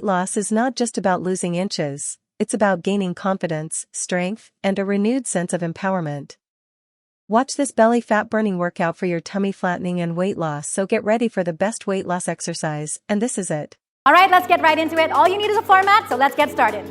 Weight loss is not just about losing inches, it's about gaining confidence, strength, and a renewed sense of empowerment. Watch this belly fat burning workout for your tummy flattening and weight loss, so get ready for the best weight loss exercise, and this is it. All right, let's get right into it. All you need is a floor mat, so let's get started.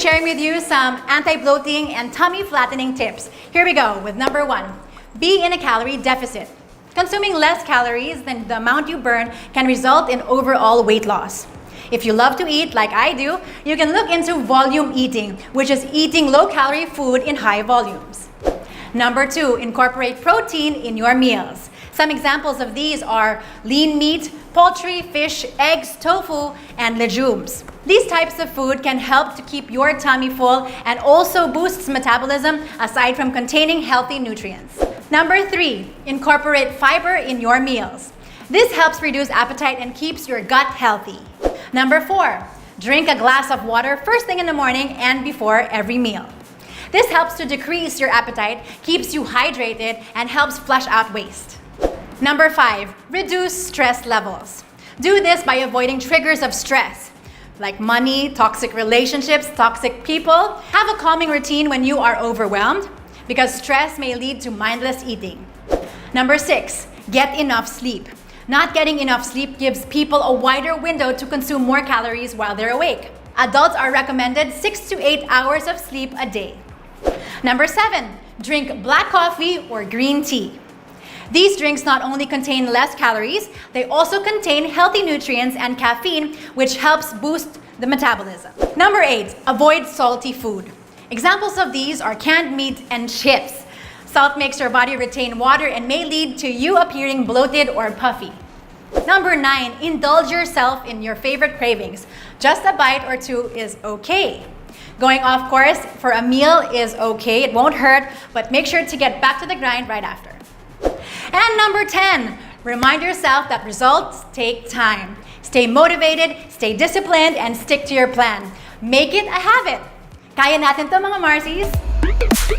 sharing with you some anti-bloating and tummy flattening tips. Here we go with number 1. Be in a calorie deficit. Consuming less calories than the amount you burn can result in overall weight loss. If you love to eat like I do, you can look into volume eating, which is eating low-calorie food in high volumes. Number 2, incorporate protein in your meals. Some examples of these are lean meat, poultry, fish, eggs, tofu, and legumes. These types of food can help to keep your tummy full and also boosts metabolism aside from containing healthy nutrients. Number 3, incorporate fiber in your meals. This helps reduce appetite and keeps your gut healthy. Number 4, drink a glass of water first thing in the morning and before every meal. This helps to decrease your appetite, keeps you hydrated, and helps flush out waste. Number 5, reduce stress levels. Do this by avoiding triggers of stress, like money, toxic relationships, toxic people. Have a calming routine when you are overwhelmed, because stress may lead to mindless eating. Number 6, get enough sleep. Not getting enough sleep gives people a wider window to consume more calories while they're awake. Adults are recommended 6 to 8 hours of sleep a day. Number 7, drink black coffee or green tea. These drinks not only contain less calories, they also contain healthy nutrients and caffeine, which helps boost the metabolism. Number 8, avoid salty food. Examples of these are canned meat and chips. Salt makes your body retain water and may lead to you appearing bloated or puffy. Number 9, indulge yourself in your favorite cravings. Just a bite or two is okay. Going off course for a meal is okay, it won't hurt, but make sure to get back to the grind right after. And number 10, remind yourself that results take time. Stay motivated, stay disciplined, and stick to your plan. Make it a habit. Kaya natin to, mga Marcies!